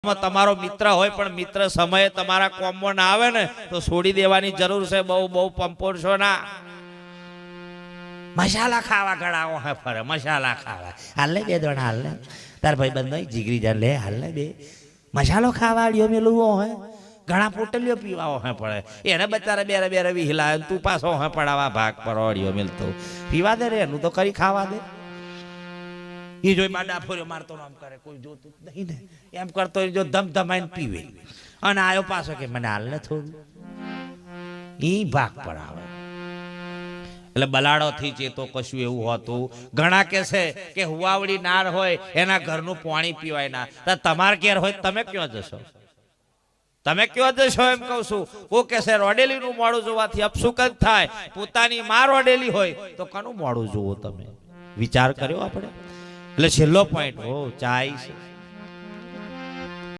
તમારો મિત્ર હોય પણ મિત્ર સમયે તમારા કોમમાં ના આવે ને તો છોડી દેવાની જરૂર છે। બહુ બહુ પંપોરશો ના। મસાલા ખાવા ગળાઓ હે ફરે મસાલા ખાવા હાલ ને બે દોણા હાલ ને તાર ભાઈ બંધ જીગરી જાન લે હાલ ને બે મસાલો ખાવાડ્યો મેલું હે ઘણા પોટલીઓ પીવાઓ હે પડે એને બચારા બેરે બેરે વિહલા તું પાછો હે પડાવા ભાગ પરવાડ્યો મેલતો પીવા દે રે એનું તો કરી ખાવા દે। એ જોઈ માં ડાફોર્યો મારતો આમ કરે કોઈ જોતું નહીં ને એમ કરતો જો ધમધમાઈને પીવે અને આયો પાછો કે મને હાલ ને થોડું ઈ ભાગ પડાવે। એટલે બલાડો થી ચેતો કશું એવું હોતું ઘણા કે છે કે હુવાવડી નાર હોય એના ઘરનું પાણી પીવાય ના તો તમાર ઘેર હોય તમે ક્યાં જશો તમે ક્યાં જશો એમ કહું છું। કો કે છે રોડેલી નું મોડું જોવાથી અપસુક જ થાય પોતાની માં રોડેલી હોય તો કનું મોડું જોવો તમે વિચાર કર્યો આપણે। એટલે છેલ્લો પોઈન્ટ હો ચાય છે